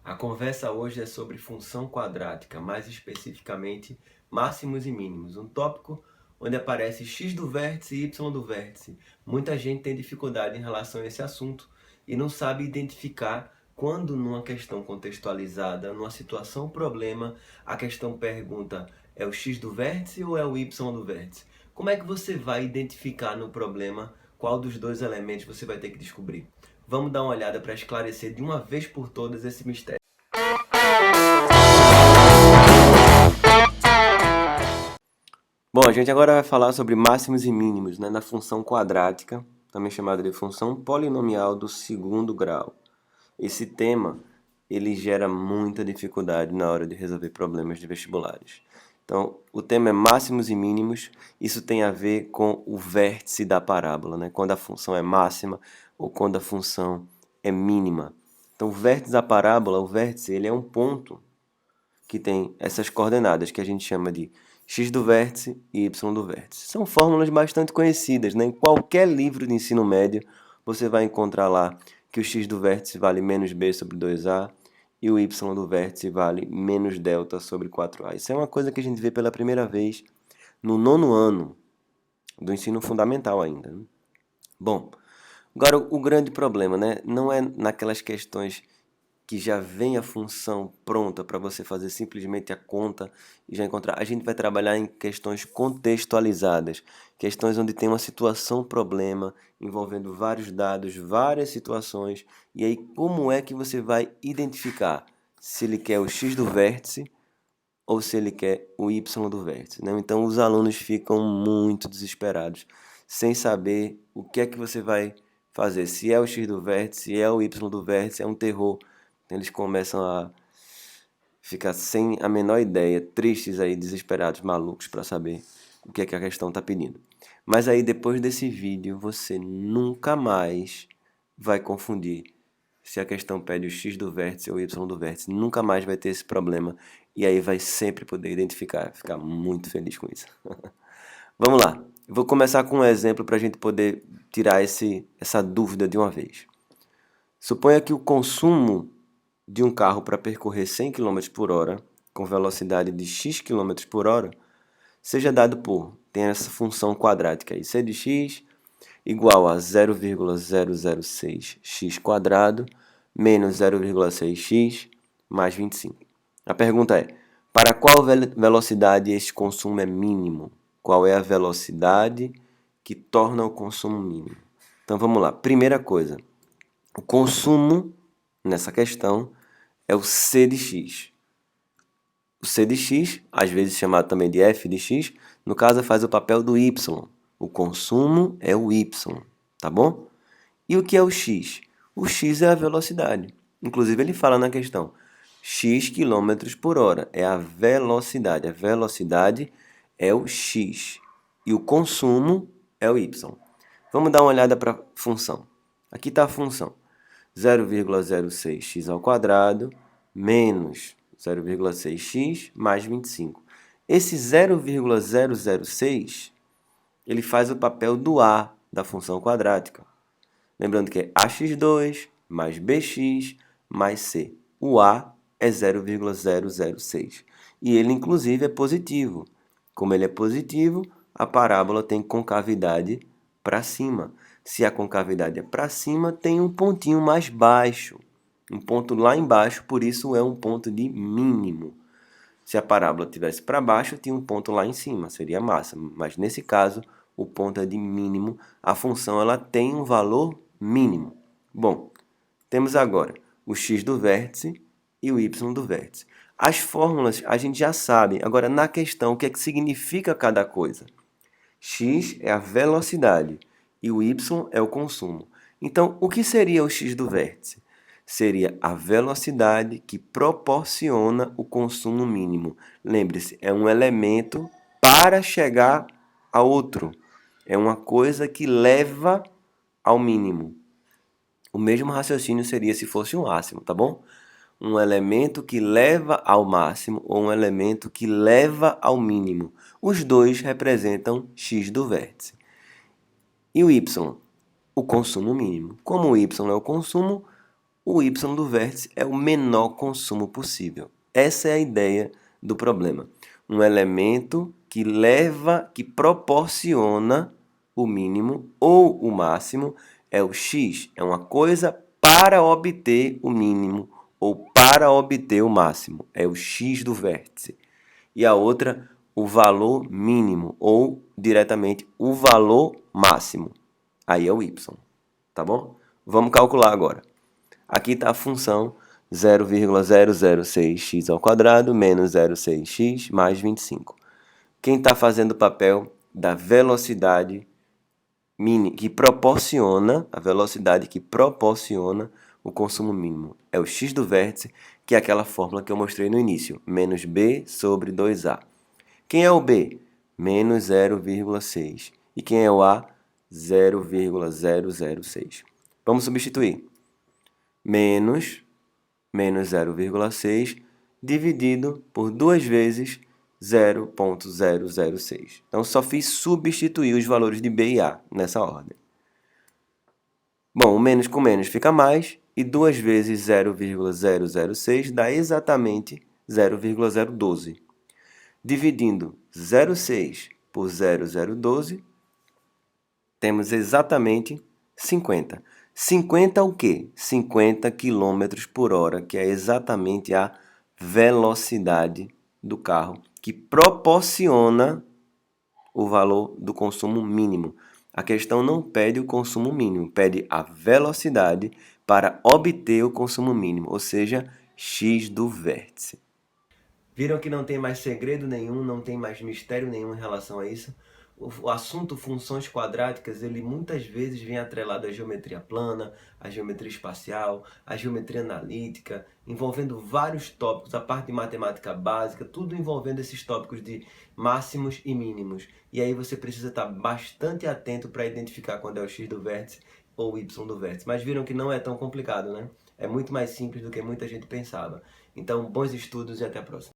A conversa hoje é sobre função quadrática, mais especificamente máximos e mínimos, um tópico onde aparece x do vértice e y do vértice. Muita gente tem dificuldade em relação a esse assunto e não sabe identificar quando numa questão contextualizada, numa situação problema, a questão pergunta é o x do vértice ou é o y do vértice? Como é que você vai identificar no problema qual dos dois elementos você vai ter que descobrir? Vamos dar uma olhada para esclarecer de uma vez por todas esse mistério. Bom, a gente agora vai falar sobre máximos e mínimos, na função quadrática, também chamada de função polinomial do segundo grau. Esse tema, ele gera muita dificuldade na hora de resolver problemas de vestibulares. Então, o tema é máximos e mínimos, isso tem a ver com o vértice da parábola, quando a função é máxima ou quando a função é mínima. Então, o vértice da parábola, o vértice, ele é um ponto que tem essas coordenadas que a gente chama de x do vértice e y do vértice. São fórmulas bastante conhecidas, Em qualquer livro de ensino médio você vai encontrar lá que o x do vértice vale menos b sobre 2a e o y do vértice vale menos delta sobre 4a. Isso é uma coisa que a gente vê pela primeira vez no 9º ano do ensino fundamental ainda. Bom, agora o grande problema, não é naquelas questões que já vem a função pronta para você fazer simplesmente a conta e já encontrar. A gente vai trabalhar em questões contextualizadas, questões onde tem uma situação problema envolvendo vários dados, várias situações, e aí como é que você vai identificar se ele quer o x do vértice ou se ele quer o y do vértice, Então os alunos ficam muito desesperados, sem saber o que é que você vai fazer, se é o x do vértice, se é o y do vértice, é um terror. Eles começam a ficar sem a menor ideia, tristes aí, desesperados, malucos para saber o que é que a questão está pedindo. Mas aí depois desse vídeo você nunca mais vai confundir se a questão pede o x do vértice ou o y do vértice. Nunca mais vai ter esse problema e aí vai sempre poder identificar, ficar muito feliz com isso. Vamos lá, vou começar com um exemplo para a gente poder tirar essa dúvida de uma vez. Suponha que o consumo de um carro para percorrer 100 km por hora, com velocidade de x km por hora, seja dado tem essa função quadrática aí, c de x igual a 0,006x quadrado menos 0,6x mais 25. A pergunta é, para qual velocidade este consumo é mínimo? Qual é a velocidade que torna o consumo mínimo? Então vamos lá, primeira coisa, o consumo nessa questão é o c de x. O c de x, às vezes chamado também de f de x, no caso faz o papel do y. O consumo é o y, tá bom? E o que é o x? O x é a velocidade. Inclusive ele fala na questão, x km por hora é a velocidade. A velocidade é o x e o consumo é o y. Vamos dar uma olhada para a função. Aqui está a função. 0,06x ao quadrado menos 0,6x mais 25. Esse 0,006 ele faz o papel do a da função quadrática. Lembrando que é ax2 mais bx mais c. O a é 0,006. E ele, inclusive, é positivo. Como ele é positivo, a parábola tem concavidade para cima. Se a concavidade é para cima, tem um pontinho mais baixo. Um ponto lá embaixo, por isso é um ponto de mínimo. Se a parábola estivesse para baixo, tinha um ponto lá em cima, seria máximo. Mas nesse caso, o ponto é de mínimo. A função ela tem um valor mínimo. Bom, temos agora o x do vértice e o y do vértice. As fórmulas a gente já sabe. Agora, na questão, o que é que significa cada coisa? X é a velocidade e o y é o consumo. Então, o que seria o x do vértice? Seria a velocidade que proporciona o consumo mínimo. Lembre-se, é um elemento para chegar a outro. É uma coisa que leva ao mínimo. O mesmo raciocínio seria se fosse um máximo, tá bom? Um elemento que leva ao máximo ou um elemento que leva ao mínimo. Os dois representam x do vértice. E o y? O consumo mínimo. Como o y é o consumo, O y do vértice é o menor consumo possível. Essa é a ideia do problema. Um elemento que proporciona o mínimo ou o máximo é o x. É uma coisa para obter o mínimo ou para obter o máximo. É o x do vértice. E a outra, o valor mínimo ou, diretamente, o valor máximo. Aí é o y, tá bom? Vamos calcular agora. Aqui está a função 0,006x ao quadrado menos 0,6x mais 25. Quem está fazendo o papel da velocidade que proporciona, a velocidade que proporciona o consumo mínimo. É o x do vértice, que é aquela fórmula que eu mostrei no início, menos b sobre 2a. Quem é o b? Menos 0,6. E quem é o a? 0,006. Vamos substituir. Menos 0,6 dividido por 2 vezes 0,006. Então, só fiz substituir os valores de B e A nessa ordem. Bom, o menos com menos fica mais, e 2 vezes 0,006 dá exatamente 0,012. Dividindo 0,6 por 0,012, temos exatamente 50. 50 o quê? 50 km por hora, que é exatamente a velocidade do carro, que proporciona o valor do consumo mínimo. A questão não pede o consumo mínimo, pede a velocidade para obter o consumo mínimo, ou seja, x do vértice. Viram que não tem mais segredo nenhum, não tem mais mistério nenhum em relação a isso? O assunto funções quadráticas, ele muitas vezes vem atrelado à geometria plana, à geometria espacial, à geometria analítica, envolvendo vários tópicos, a parte de matemática básica, tudo envolvendo esses tópicos de máximos e mínimos. E aí você precisa estar bastante atento para identificar quando é o x do vértice ou o y do vértice. Mas viram que não é tão complicado, né? É muito mais simples do que muita gente pensava. Então, bons estudos e até a próxima.